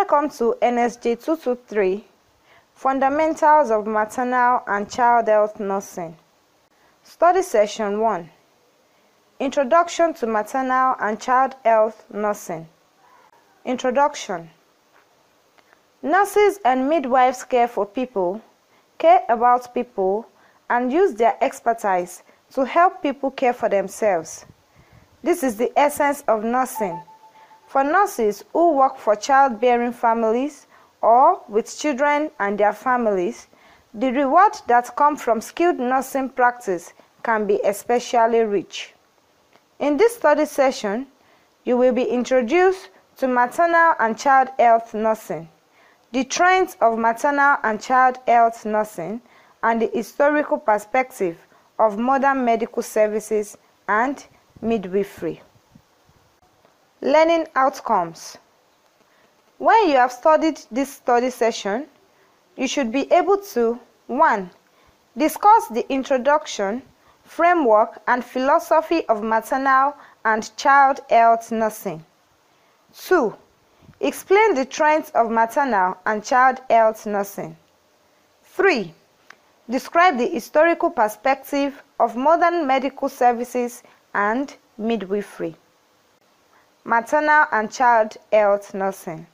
Welcome to NSJ 223, Fundamentals of Maternal and Child Health Nursing. Study Session 1, Introduction to Maternal and Child Health Nursing. Introduction. Nurses and midwives care for people, care about people, and use their expertise to help people care for themselves. This is the essence of nursing. For nurses who work for childbearing families or with children and their families, the reward that comes from skilled nursing practice can be especially rich. In this study session, you will be introduced to maternal and child health nursing, the trends of maternal and child health nursing, and the historical perspective of modern medical services and midwifery. Learning outcomes. When you have studied this study session, you should be able to 1. Discuss the introduction, framework, and philosophy of maternal and child health nursing. 2. Explain the trends of maternal and child health nursing. 3. Describe the historical perspective of modern medical services and midwifery. Maternal and child health nursing.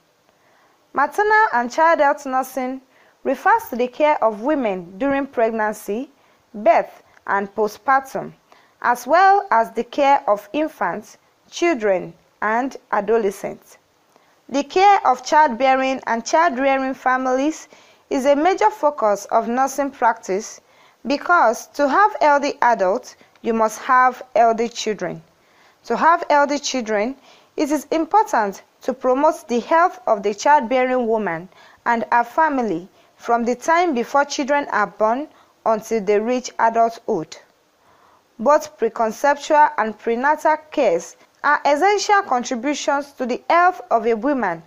Maternal and child health nursing refers to the care of women during pregnancy, birth, and postpartum, as well as the care of infants, children, and adolescents. The care of childbearing and child-rearing families is a major focus of nursing practice because to have healthy adults, you must have healthy children. To have healthy children, it is important to promote the health of the childbearing woman and her family from the time before children are born until they reach adulthood. Both preconceptual and prenatal cares are essential contributions to the health of a woman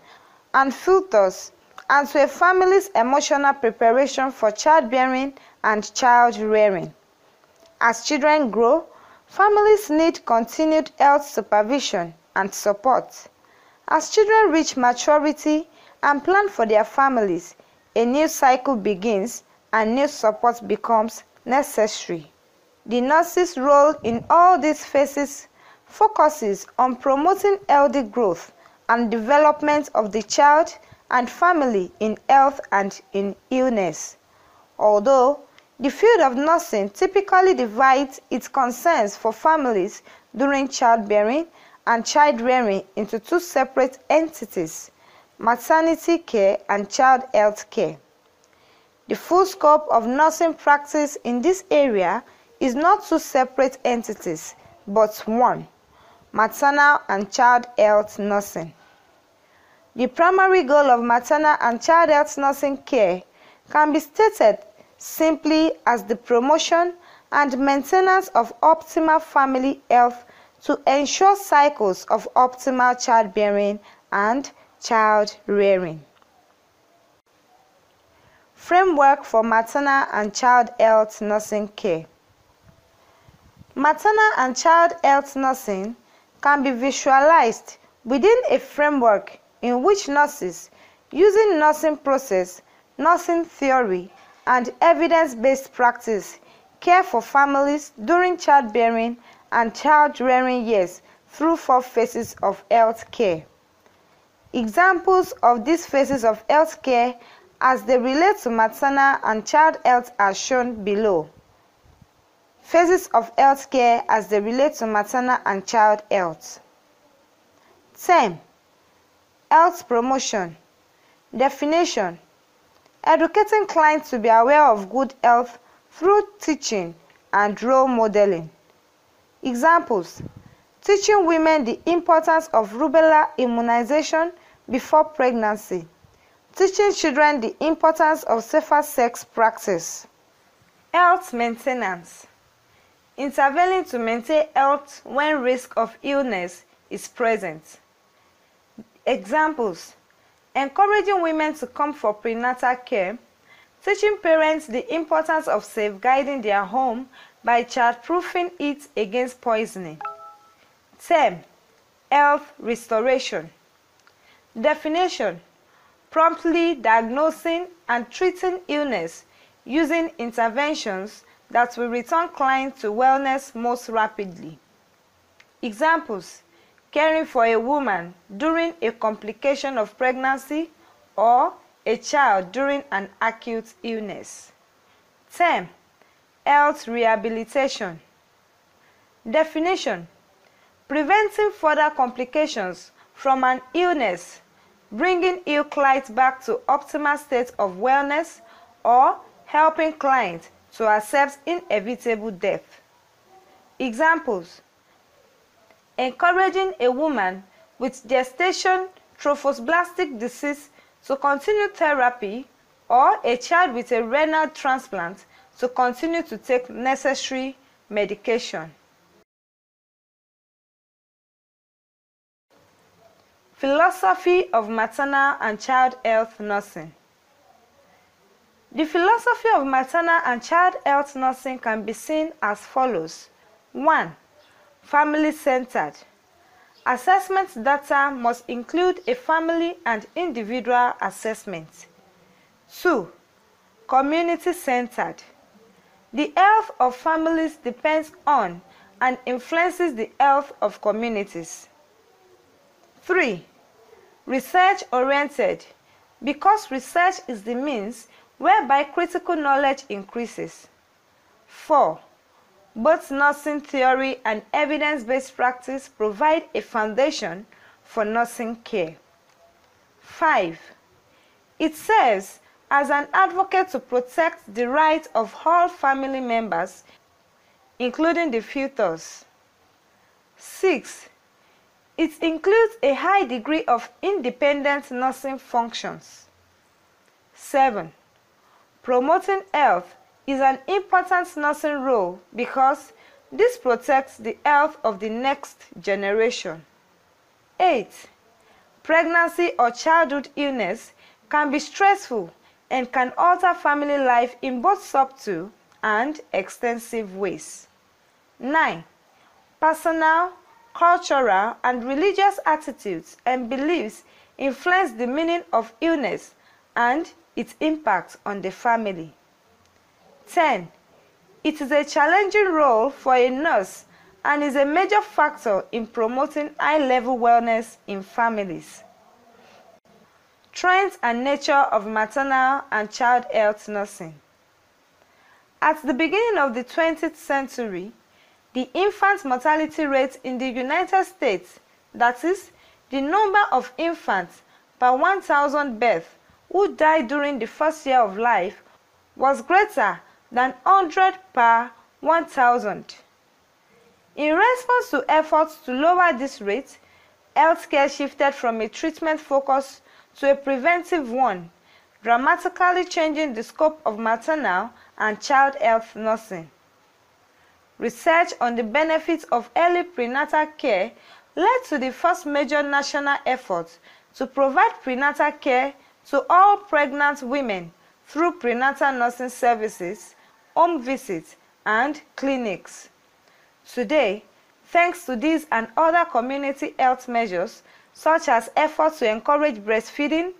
and filters and to a family's emotional preparation for childbearing and child-rearing. As children grow, families need continued health supervision and support. As children reach maturity and plan for their families, a new cycle begins and new support becomes necessary. The nurse's role in all these phases focuses on promoting healthy growth and development of the child and family in health and in illness. Although the field of nursing typically divides its concerns for families during childbearing and child-rearing into two separate entities, maternity care and child health care. The full scope of nursing practice in this area is not two separate entities, but one, maternal and child health nursing. The primary goal of maternal and child health nursing care can be stated simply as the promotion and maintenance of optimal family health to ensure cycles of optimal childbearing and child-rearing. Framework for maternal and child health nursing care. Maternal and child health nursing can be visualized within a framework in which nurses, using nursing process, nursing theory, and evidence-based practice, care for families during childbearing and child-rearing years through 4 phases of health care. Examples of these phases of health care as they relate to maternal and child health are shown below. Phases of health care as they relate to maternal and child health. 10. Health promotion. Definition: educating clients to be aware of good health through teaching and role modeling. Examples: teaching women the importance of rubella immunization before pregnancy. Teaching children the importance of safer sex practice. Health maintenance. Intervening to maintain health when risk of illness is present. Examples: encouraging women to come for prenatal care, teaching parents the importance of safeguarding their home by childproofing it against poisoning. 10. Health restoration. Definition: promptly diagnosing and treating illness using interventions that will return clients to wellness most rapidly. Examples: caring for a woman during a complication of pregnancy or a child during an acute illness. 10. Health rehabilitation. Definition: preventing further complications from an illness, bringing ill clients back to optimal state of wellness, or helping clients to accept inevitable death. Examples: encouraging a woman with gestation trophoblastic disease to continue therapy, or a child with a renal transplant to continue to take necessary medication. Philosophy of maternal and child health nursing. The philosophy of maternal and child health nursing can be seen as follows. 1. Family-centered. Assessment data must include a family and individual assessment. 2. Community-centered. The health of families depends on and influences the health of communities. 3. Research-oriented, because research is the means whereby critical knowledge increases. 4. Both nursing theory and evidence-based practice provide a foundation for nursing care. 5. It serves as an advocate to protect the rights of all family members, including the fetus. 6. It includes a high degree of independent nursing functions. 7. Promoting health is an important nursing role because this protects the health of the next generation. 8. Pregnancy or childhood illness can be stressful and can alter family life in both subtle and extensive ways. 9. Personal, cultural, and religious attitudes and beliefs influence the meaning of illness and its impact on the family. 10. It is a challenging role for a nurse and is a major factor in promoting high-level wellness in families. Trends and nature of maternal and child health nursing. At the beginning of the 20th century, the infant mortality rate in the United States, that is, the number of infants per 1,000 births who died during the first year of life, was greater than 100 per 1,000. In response to efforts to lower this rate, healthcare shifted from a treatment focus to a preventive one, dramatically changing the scope of maternal and child health nursing. Research on the benefits of early prenatal care led to the first major national effort to provide prenatal care to all pregnant women through prenatal nursing services, home visits, and clinics. Today, thanks to these and other community health measures, such as efforts to encourage breastfeeding,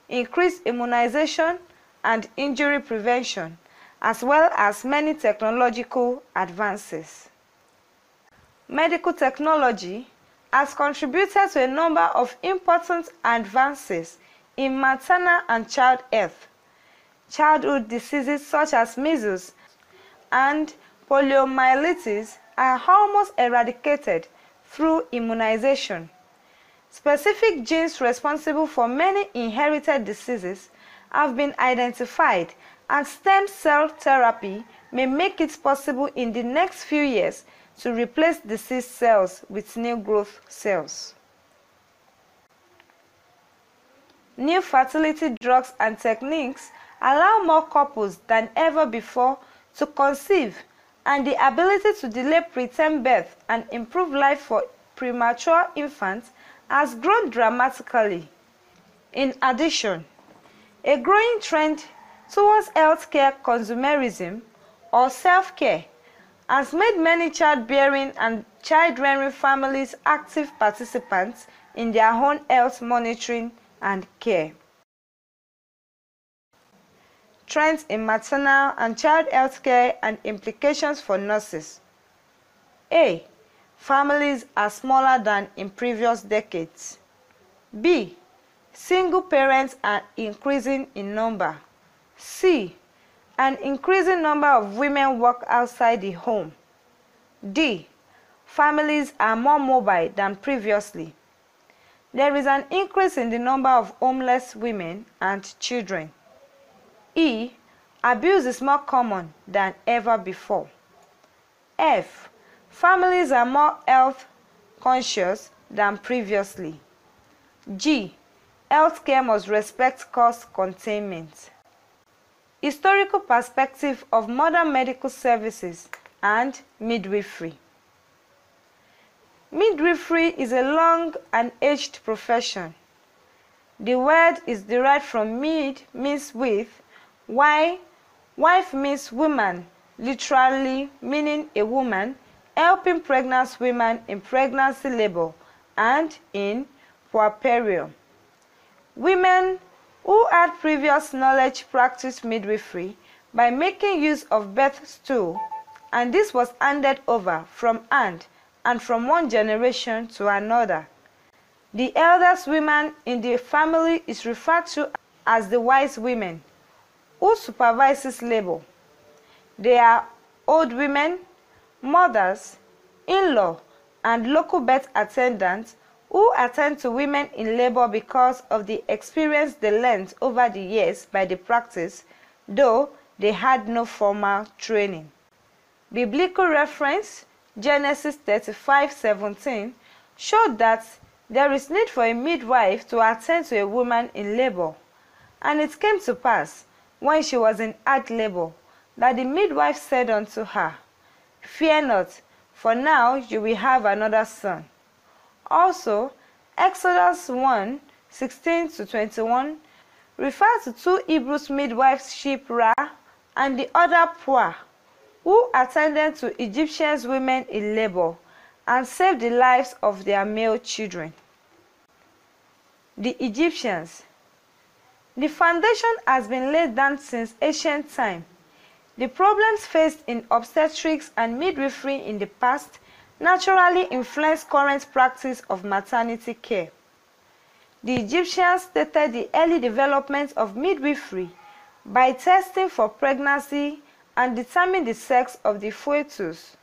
increase immunization, and injury prevention, as well as many technological advances. Medical technology has contributed to a number of important advances in maternal and child health. Childhood diseases such as measles and poliomyelitis are almost eradicated through immunization. Specific genes responsible for many inherited diseases have been identified, and stem cell therapy may make it possible in the next few years to replace diseased cells with new growth cells. New fertility drugs and techniques allow more couples than ever before to conceive, and the ability to delay preterm birth and improve life for premature infants has grown dramatically. In addition, a growing trend towards healthcare consumerism or self-care has made many childbearing and child-rearing families active participants in their own health monitoring and care. trends in maternal and child health care and implications for nurses. A. Families are smaller than in previous decades. B. Single parents are increasing in number. C. An increasing number of women work outside the home. D. Families are more mobile than previously. There is an increase in the number of homeless women and children. E. Abuse is more common than ever before. F. Families are more health conscious than previously. G. Healthcare must respect cost containment. Historical perspective of modern medical services and midwifery. Midwifery is a long and aged profession. The word is derived from mid means with, while wife means woman, literally meaning a woman, helping pregnant women in pregnancy labor and in puerperium. Women who had previous knowledge practiced midwifery by making use of birth stool, and this was handed over from hand and from one generation to another. The eldest woman in the family is referred to as the wise women, who supervises labor. They are old women, mothers, in-law, and local birth attendants who attend to women in labor because of the experience they learned over the years by the practice, though they had no formal training. Biblical reference, Genesis 35:17, showed that there is need for a midwife to attend to a woman in labor. And it came to pass, when she was in hard labor, that the midwife said unto her, Fear not, for now you will have another son. Also, Exodus 1:16-21 refers to two Hebrew midwives, Shiphrah and the other Puah, who attended to Egyptian women in labor and saved the lives of their male children. The Egyptians. The foundation has been laid down since ancient time. The problems faced in obstetrics and midwifery in the past naturally influence current practice of maternity care. The Egyptians stated the early development of midwifery by testing for pregnancy and determining the sex of the fetus.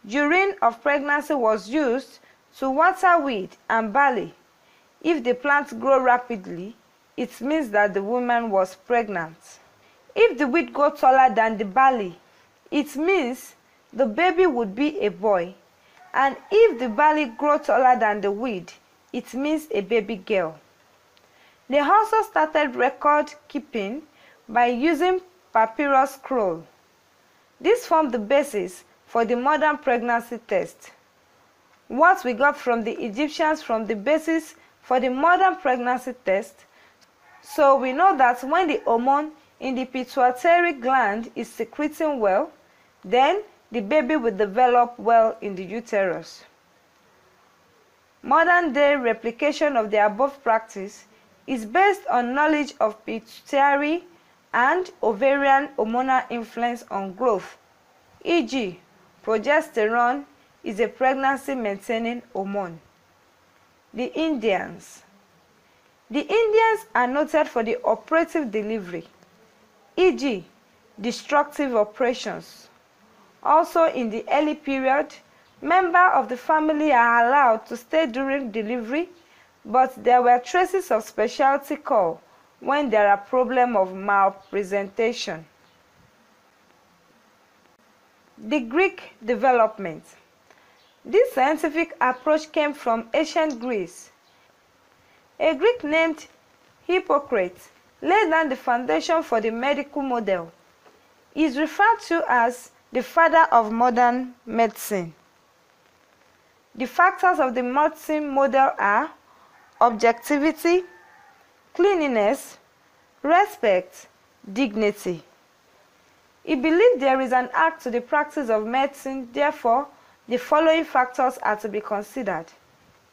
Urine of pregnancy was used to water wheat and barley. If the plants grow rapidly, it means that the woman was pregnant. If the wheat grows taller than the barley, it means the baby would be a boy. And if the barley grows taller than the wheat, it means a baby girl. They also started record keeping by using papyrus scroll. This formed the basis for the modern pregnancy test. What we got from the Egyptians from the basis for the modern pregnancy test, so we know that when the hormone in the pituitary gland is secreting well, then the baby will develop well in the uterus. Modern-day replication of the above practice is based on knowledge of pituitary and ovarian hormonal influence on growth, e.g., progesterone is a pregnancy-maintaining hormone. The Indians. The Indians are noted for the operative delivery, e.g., destructive operations. Also, in the early period, members of the family are allowed to stay during delivery, but there were traces of specialty call when there are problems of malpresentation. The Greek development. This scientific approach came from ancient Greece. A Greek named Hippocrates laid down the foundation for the medical model. He is referred to as the father of modern medicine. The factors of the medicine model are objectivity, cleanliness, respect, dignity. He believed there is an act to the practice of medicine, therefore, the following factors are to be considered.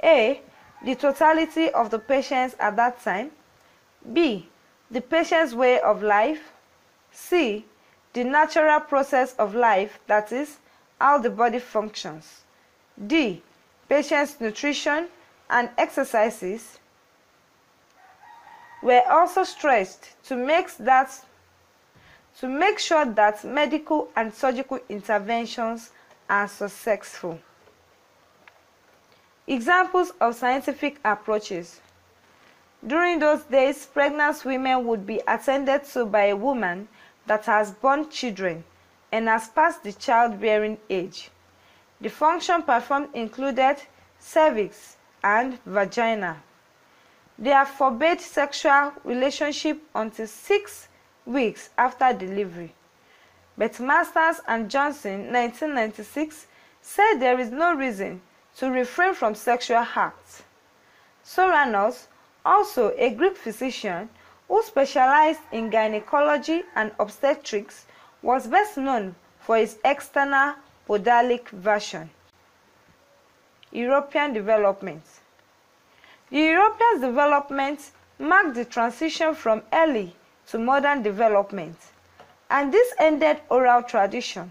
A. The totality of the patients at that time. B. The patient's way of life. C. The natural process of life, that is, how the body functions. D. Patient's nutrition and exercises were also stressed to make sure that medical and surgical interventions are successful. Examples of scientific approaches. During those days, pregnant women would be attended to by a woman that has borne children and has passed the childbearing age. The function performed included cervix and vagina. They forbade sexual relationship until 6 weeks after delivery. But Masters and Johnson, 1996, said there is no reason to refrain from sexual acts. Soranos, also a Greek physician who specialized in gynecology and obstetrics, was best known for his external podalic version. European development. The European development marked the transition from early to modern development, and this ended oral tradition.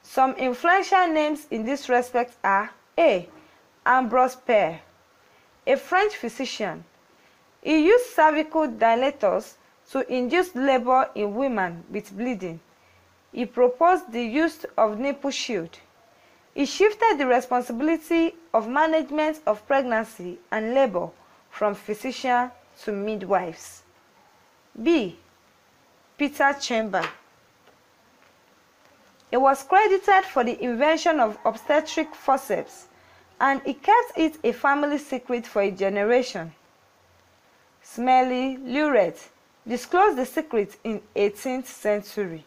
Some influential names in this respect are A. Ambrose Père, a French physician. He used cervical dilators to induce labor in women with bleeding. He proposed the use of nipple shield. He shifted the responsibility of management of pregnancy and labor from physicians to midwives. B. Peter Chamber. He was credited for the invention of obstetric forceps, and he kept it a family secret for a generation. Smelly Luret disclosed the secret in 18th century.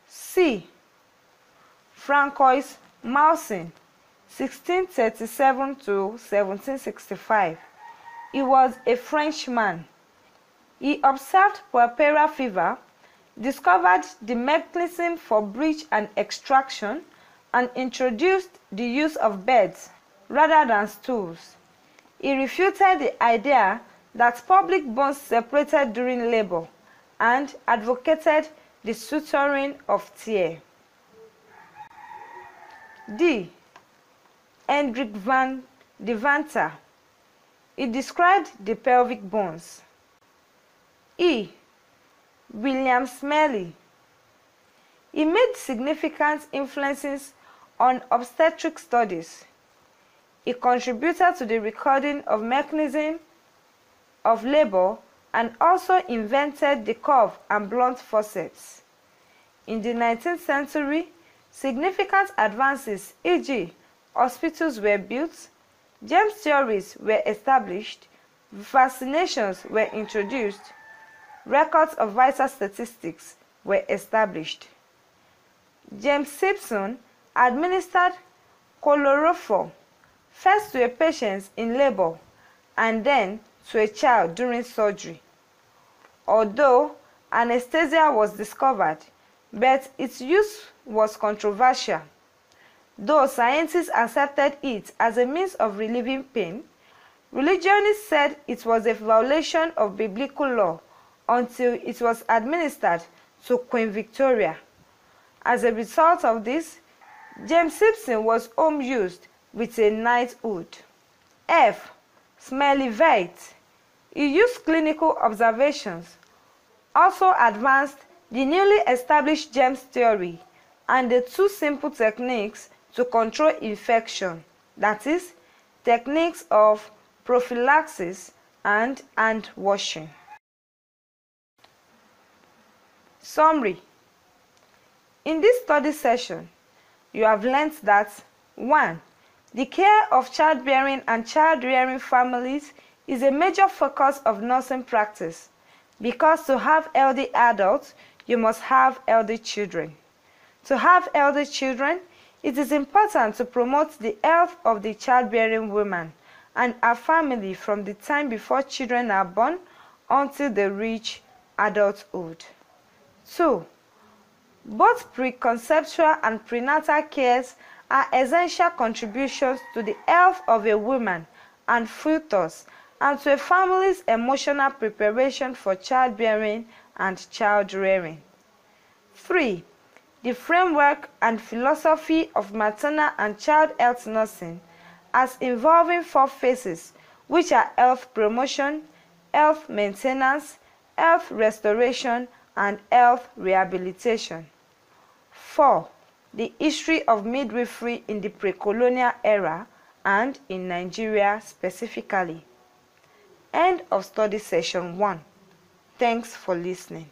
C. Francois Mousin, 1637 to 1765. He was a Frenchman. He observed puerperal fever, discovered the mechanism for breech and extraction, and introduced the use of beds rather than stools. He refuted the idea that public bones separated during labor and advocated the suturing of tear. D. Hendrik van Deventer. He described the pelvic bones. E. William Smellie. He made significant influences on obstetric studies. He contributed to the recording of mechanism of labor and also invented the curved and blunt forceps. In the 19th century, significant advances, e.g., hospitals were built, germ theories were established, vaccinations were introduced, records of vital statistics were established. James Simpson administered chloroform first to a patient in labor and then to a child during surgery. Although anesthesia was discovered, but its use was controversial. Though scientists accepted it as a means of relieving pain, religionists said it was a violation of biblical law until it was administered to Queen Victoria. As a result of this, James Simpson was home-used with a knighthood. F. Smellie Veit. He used clinical observations, also advanced the newly established germs theory and the two simple techniques to control infection, that is, techniques of prophylaxis and hand washing. Summary. In this study session, you have learned that 1. The care of childbearing and child-rearing families is a major focus of nursing practice because to have healthy adults, you must have healthy children. To have healthy children, it is important to promote the health of the childbearing woman and her family from the time before children are born until they reach adulthood. 2. Both preconceptual and prenatal cares are essential contributions to the health of a woman and fetus and to a family's emotional preparation for childbearing and child rearing. 3. The framework and philosophy of maternal and child health nursing as involving 4 phases, which are health promotion, health maintenance, health restoration, and health rehabilitation. 4. The history of midwifery in the pre-colonial era and in Nigeria specifically. End of study session 1. Thanks for listening.